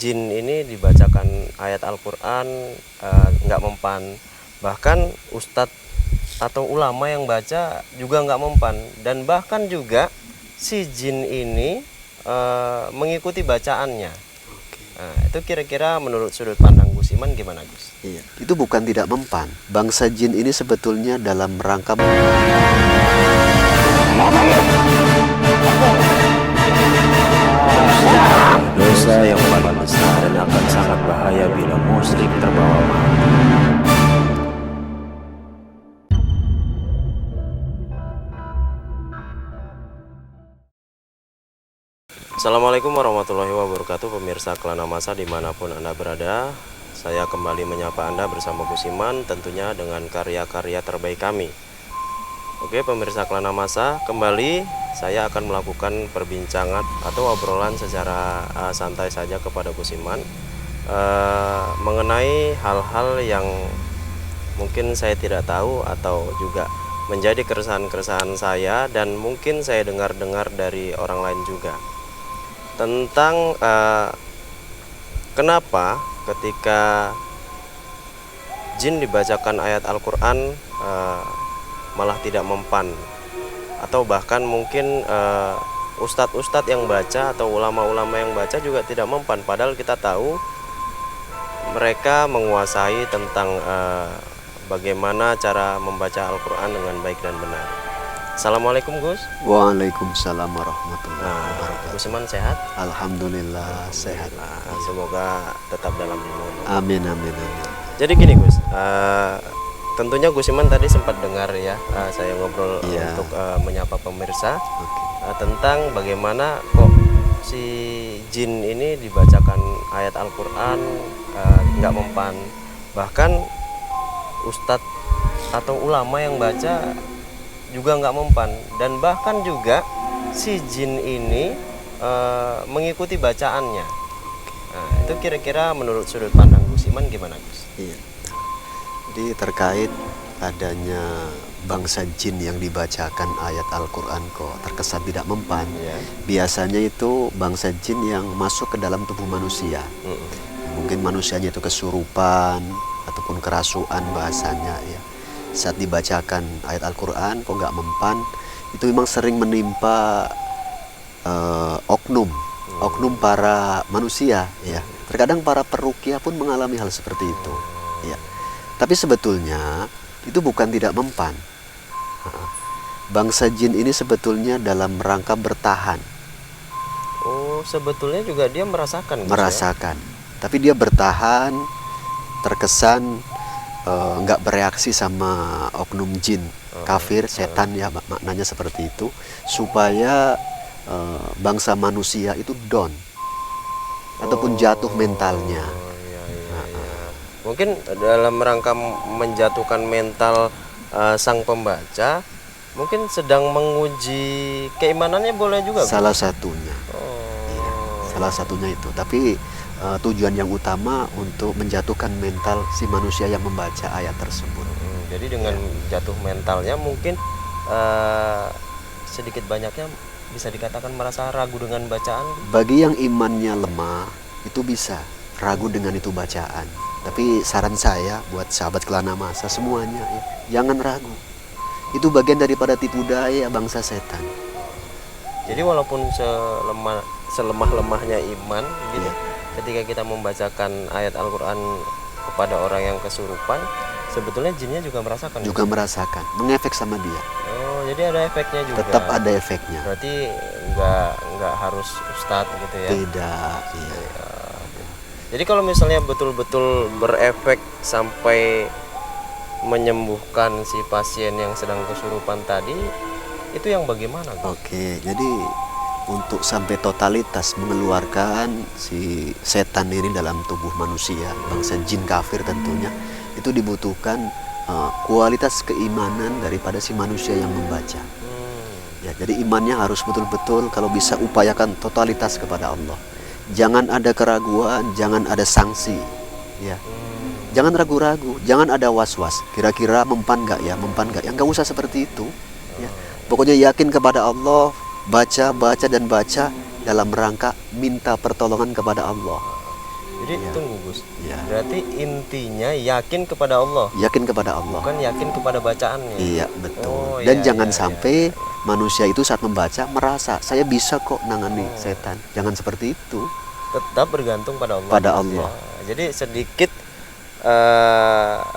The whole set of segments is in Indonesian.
jin ini dibacakan ayat Al-Quran nggak mempan, bahkan ustadz atau ulama yang baca juga nggak mempan, dan bahkan juga si jin ini mengikuti bacaannya. Nah, itu kira-kira menurut sudut pandang Gus Iman gimana, Gus? Iya, itu bukan tidak mempan. Bangsa jin ini sebetulnya dalam rangka dosa yang paling besar dan akan sangat bahaya bila muslim terbawa mati. Assalamualaikum warahmatullahi wabarakatuh, pemirsa Kelana Masa dimanapun Anda berada. Saya kembali menyapa Anda bersama Gus Iman, tentunya dengan karya-karya terbaik kami. Oke pemirsa Kelana Masa, kembali saya akan melakukan perbincangan atau obrolan secara santai saja kepada Gus Iman mengenai hal-hal yang mungkin saya tidak tahu atau juga menjadi keresahan-keresahan saya dan mungkin saya dengar-dengar dari orang lain juga, tentang kenapa ketika jin dibacakan ayat Al-Quran malah tidak mempan, atau bahkan mungkin ustadz-ustadz yang baca atau ulama-ulama yang baca juga tidak mempan, padahal kita tahu mereka menguasai tentang bagaimana cara membaca Al-Quran dengan baik dan benar. Assalamualaikum Gus. Waalaikumsalam warahmatullahi wabarakatuh. Gus Iman sehat? Alhamdulillah sehat. Semoga tetap dalam lindungan. Amin amin amin. Jadi gini Gus, tentunya Gus Iman tadi sempat dengar ya, saya ngobrol untuk menyapa pemirsa tentang bagaimana kok si jin ini dibacakan ayat Al-Quran nggak mempan, bahkan ustadz atau ulama yang baca juga nggak mempan, dan bahkan juga si jin ini mengikuti bacaannya. Nah, itu kira-kira menurut sudut pandang Gus Iman gimana Gus? Iya. Jadi terkait adanya bangsa jin yang dibacakan ayat Al-Quran kok terkesan tidak mempan, biasanya itu bangsa jin yang masuk ke dalam tubuh manusia. Mungkin manusianya itu kesurupan ataupun kerasuan bahasanya ya. Saat dibacakan ayat Al-Quran kok nggak mempan, itu memang sering menimpa oknum para manusia ya. Terkadang para peruqyah pun mengalami hal seperti itu ya. Tapi sebetulnya itu bukan tidak mempan. Bangsa jin ini sebetulnya dalam rangka bertahan. Oh, sebetulnya juga dia merasakan. Merasakan, tapi dia bertahan, terkesan nggak bereaksi sama oknum jin kafir, setan ya, maknanya seperti itu, supaya bangsa manusia itu down ataupun jatuh mentalnya. Mungkin dalam rangka menjatuhkan mental sang pembaca, mungkin sedang menguji keimanannya, boleh juga salah satunya. Iya, salah satunya itu, tapi tujuan yang utama untuk menjatuhkan mental si manusia yang membaca ayat tersebut. Jadi dengan jatuh mentalnya mungkin sedikit banyaknya bisa dikatakan merasa ragu dengan bacaan. Bagi yang imannya lemah itu bisa ragu dengan itu bacaan. Tapi saran saya buat sahabat Kelana Masa semuanya ya, jangan ragu. Itu bagian daripada tipu daya bangsa setan. Jadi walaupun selemah-lemahnya iman gitu, ketika kita membacakan ayat Al-Quran kepada orang yang kesurupan, sebetulnya jinnya juga merasakan. Juga merasakan, mengefek sama dia. Oh, jadi ada efeknya juga. Tetap ada efeknya. Berarti nggak harus ustadz gitu ya? Tidak, iya. Jadi kalau misalnya betul-betul berefek sampai menyembuhkan si pasien yang sedang kesurupan tadi, itu yang bagaimana? Oke, jadi untuk sampai totalitas mengeluarkan si setan ini dalam tubuh manusia, bangsa jin kafir tentunya, itu dibutuhkan kualitas keimanan daripada si manusia yang membaca. Ya, jadi imannya harus betul-betul, kalau bisa upayakan totalitas kepada Allah. Jangan ada keraguan, jangan ada sanksi, ya. Jangan ragu-ragu, jangan ada was-was. Kira-kira mempan nggak ya, mempan nggak ya? Nggak usah seperti itu. Ya. Pokoknya yakin kepada Allah, baca dan baca dalam rangka minta pertolongan kepada Allah. Jadi tunggu Gus. Ya. Berarti intinya yakin kepada Allah, Yakin kepada Allah. bukan yakin kepada bacaannya. Iya, betul. Oh, Dan iya, jangan iya, sampai manusia itu saat membaca merasa saya bisa kok nangani setan. Jangan seperti itu. Tetap bergantung pada Allah. Pada Allah. Ya. Jadi sedikit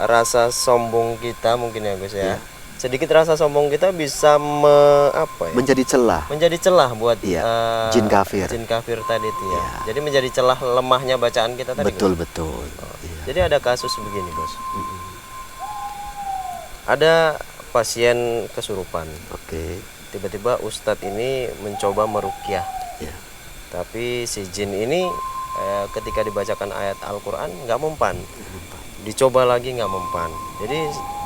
rasa sombong kita mungkin ya Gus ya. Iya. Sedikit rasa sombong kita bisa Menjadi celah. menjadi celah buat Iya, jin kafir. Jin kafir tadi itu ya. Iya. Jadi menjadi celah lemahnya bacaan kita tadi. Betul, Gus. betul. Iya. Jadi ada kasus begini Gus. Ada pasien kesurupan. Oke. Tiba-tiba Ustadz ini mencoba meruqyah. Ya. Tapi si jin ini ketika dibacakan ayat Al-Quran nggak mempan. Dicoba lagi nggak mempan.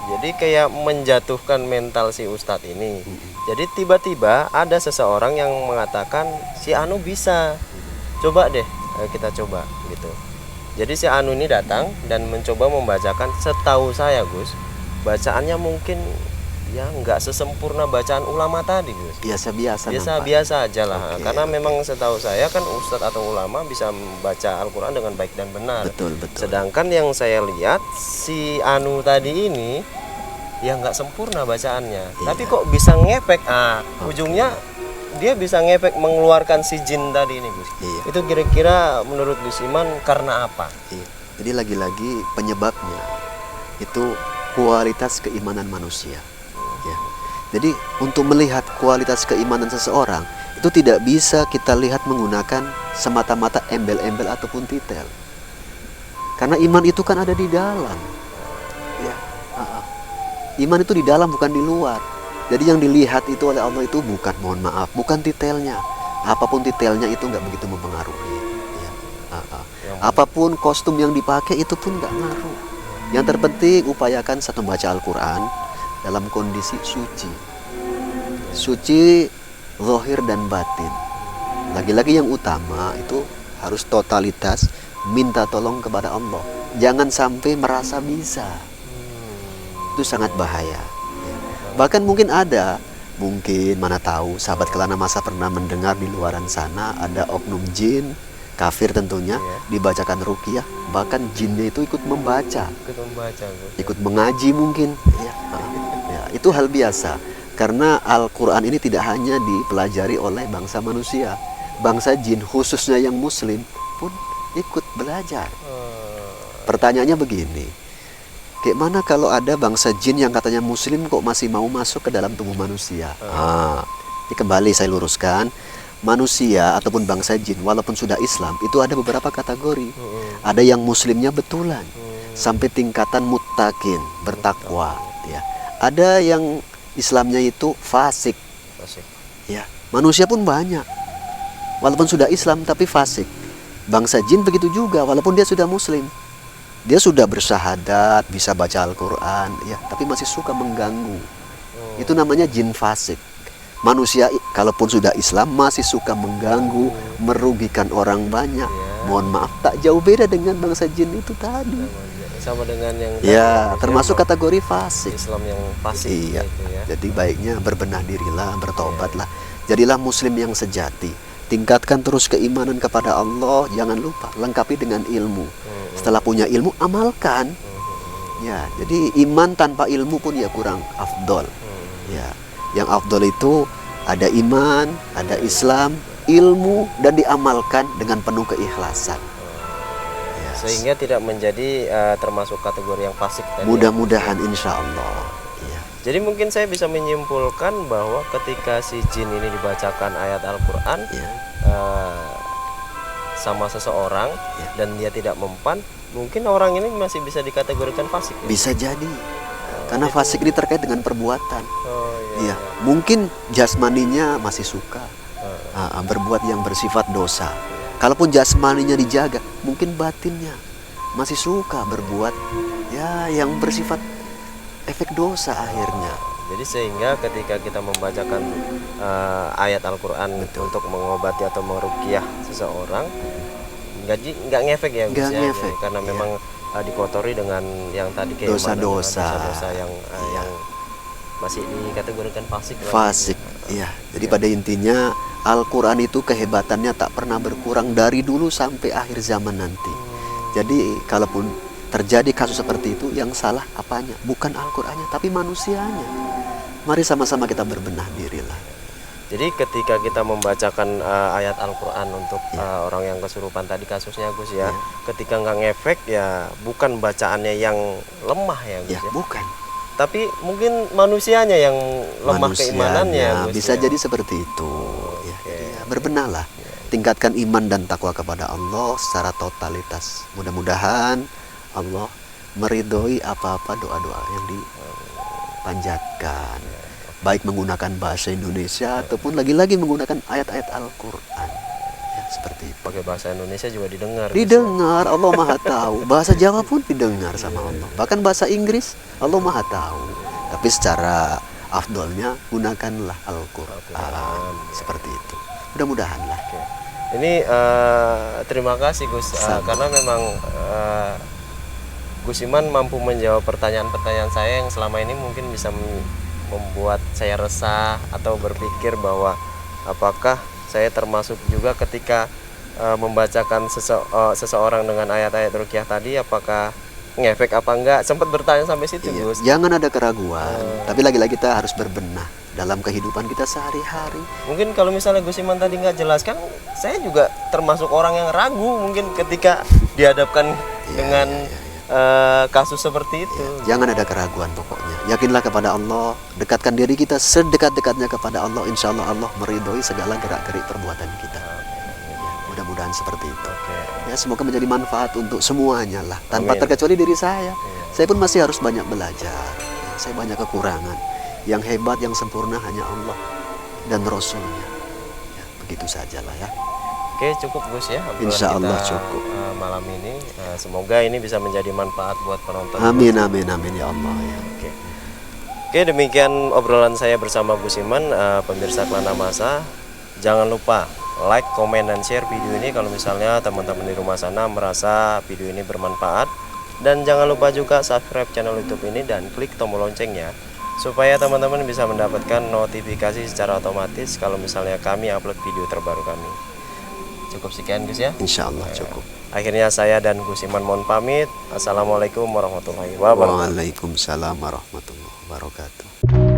Jadi kayak menjatuhkan mental si Ustadz ini. Jadi tiba-tiba ada seseorang yang mengatakan si Anu bisa. Coba deh kita coba gitu. Jadi si Anu ini datang dan mencoba membacakan, setahu saya Gus, bacaannya mungkin ya nggak sesempurna bacaan ulama tadi Gus. Biasa-biasa. Biasa aja lah. Oke, Karena memang setahu saya kan ustadz atau ulama bisa membaca Al-Quran dengan baik dan benar. Betul, betul. Sedangkan yang saya lihat si Anu tadi ini ya nggak sempurna bacaannya. Tapi kok bisa ngefek? Ujungnya dia bisa ngefek mengeluarkan si jin tadi ini Gus. Iya. Itu kira-kira menurut Gus Iman karena apa? Iya. Jadi lagi-lagi penyebabnya itu kualitas keimanan manusia. Ya. Jadi untuk melihat kualitas keimanan seseorang itu tidak bisa kita lihat menggunakan semata-mata embel-embel ataupun titel. Karena iman itu kan ada di dalam. Ya. Iman itu di dalam bukan di luar. Jadi yang dilihat itu oleh Allah itu bukan titelnya. Apapun titelnya itu nggak begitu mempengaruhi. Ya. Apapun kostum yang dipakai itu pun nggak ngaruh. Yang terpenting upayakan saat membaca Al-Quran dalam kondisi suci zahir dan batin. Lagi-lagi yang utama itu harus totalitas minta tolong kepada Allah. Jangan sampai merasa bisa. Itu sangat bahaya. Bahkan mungkin mana tahu sahabat Kelana Masa pernah mendengar di luaran sana ada oknum jin kafir tentunya dibacakan ruqyah, bahkan jinnya itu ikut membaca, ikut mengaji mungkin. Ya, itu hal biasa. Karena Al-Quran ini tidak hanya dipelajari oleh bangsa manusia, bangsa jin khususnya yang muslim pun ikut belajar. Pertanyaannya begini, kayak mana kalau ada bangsa jin yang katanya muslim kok masih mau masuk ke dalam tubuh manusia? Ini kembali saya luruskan, manusia ataupun bangsa jin walaupun sudah Islam itu ada beberapa kategori. Ada yang muslimnya betulan sampai tingkatan muttaqin, bertakwa, ya. Ada yang Islamnya itu fasik. Ya, manusia pun banyak. Walaupun sudah Islam tapi fasik. Bangsa jin begitu juga walaupun dia sudah muslim. Dia sudah bersyahadat, bisa baca Al-Quran, ya, tapi masih suka mengganggu. Itu namanya jin fasik. Manusia kalaupun sudah Islam masih suka mengganggu, merugikan orang banyak. Mohon maaf, tak jauh beda dengan bangsa jin itu tadi. Sama dengan yang termasuk kategori fasik. Islam yang fasik. Iya. Gitu ya. Jadi baiknya berbenah dirilah, bertobatlah. Jadilah muslim yang sejati. Tingkatkan terus keimanan kepada Allah, jangan lupa lengkapi dengan ilmu. Setelah punya ilmu, amalkan. Ya, jadi iman tanpa ilmu pun ya kurang afdol. Ya. Yang afdol itu ada iman, ada Islam, ilmu, dan diamalkan dengan penuh keikhlasan. Sehingga tidak menjadi termasuk kategori yang fasik tadi. Mudah-mudahan insya Allah. Ya. Jadi mungkin saya bisa menyimpulkan bahwa ketika si jin ini dibacakan ayat Al-Quran sama seseorang dan dia tidak mempan, mungkin orang ini masih bisa dikategorikan fasik. Ya? Bisa jadi. Karena fasik ini terkait dengan perbuatan. Iya. Mungkin jasmaninya masih suka berbuat yang bersifat dosa. Kalaupun jasmaninya dijaga, mungkin batinnya masih suka berbuat ya yang bersifat efek dosa akhirnya. Jadi sehingga ketika kita membacakan ayat Al-Quran untuk mengobati atau meruqyah seseorang, nggak ngefek ya, nggak ngefek, karena memang dikotori dengan yang tadi kayak dosa-dosa yang masih dikategorikan fasik. Fasik, ya. Jadi pada intinya Al-Quran itu kehebatannya tak pernah berkurang dari dulu sampai akhir zaman nanti. Jadi kalaupun terjadi kasus seperti itu, yang salah apanya? Bukan Al-Qur'annya, tapi manusianya. Mari sama-sama kita berbenah dirilah. Jadi ketika kita membacakan ayat Al-Quran untuk orang yang kesurupan tadi kasusnya Gus ya, ketika nggak ngefek ya bukan bacaannya yang lemah ya Gus Ya, ya, bukan. tapi mungkin manusianya yang lemah keimanannya Gus, bisa ya. jadi seperti itu. Ya, berbenahlah. Tingkatkan iman dan takwa kepada Allah secara totalitas. Mudah-mudahan Allah meridhoi apa-apa doa-doa yang dipanjatkan. Baik menggunakan bahasa Indonesia ataupun lagi-lagi menggunakan ayat-ayat Al-Qur'an. Ya, seperti itu. Pakai bahasa Indonesia juga didengar. Gus, ya. Didengar, Allah Maha tahu. Bahasa Jawa pun didengar sama Allah. Bahkan bahasa Inggris, Allah Maha tahu. Tapi secara afdolnya gunakanlah Al-Qur'an. Seperti itu. Mudah-mudahanlah. Oke. Ini terima kasih Gus, karena memang Gus Iman mampu menjawab pertanyaan-pertanyaan saya yang selama ini mungkin bisa membuat saya resah atau berpikir bahwa apakah saya termasuk juga ketika membacakan seseorang dengan ayat-ayat ruqyah tadi, apakah ngefek apa enggak, sempat bertanya sampai situ Gus. Jangan ada keraguan, tapi lagi-lagi kita harus berbenah dalam kehidupan kita sehari-hari. Mungkin kalau misalnya Gus Iman tadi nggak jelaskan, saya juga termasuk orang yang ragu mungkin ketika dihadapkan dengan kasus seperti itu. Jangan ada keraguan pokoknya. Yakinlah kepada Allah, dekatkan diri kita sedekat-dekatnya kepada Allah. Insya Allah Allah meridhoi segala gerak-gerik perbuatan kita. Mudah-mudahan seperti itu. Ya, semoga menjadi manfaat untuk semuanya lah, tanpa terkecuali diri saya. Saya pun masih harus banyak belajar. Saya banyak kekurangan. Yang hebat, yang sempurna hanya Allah dan Rasulnya. Ya, begitu sajalah ya. Oke, cukup Gus ya. Insya Allah cukup. Malam ini semoga ini bisa menjadi manfaat buat penonton. Amin, amin, amin ya Allah ya. Oke, demikian obrolan saya bersama Gus Iman, pemirsa Kelana Masa. Jangan lupa like, komen, dan share video ini kalau misalnya teman-teman di rumah sana merasa video ini bermanfaat. Dan jangan lupa juga subscribe channel YouTube ini dan klik tombol loncengnya supaya teman-teman bisa mendapatkan notifikasi secara otomatis kalau misalnya kami upload video terbaru kami. Cukup sekian Gus ya. Insya Allah cukup. Akhirnya saya dan Gus Iman mohon pamit. Assalamualaikum warahmatullahi wabarakatuh. Waalaikumsalam warahmatullahi wabarakatuh.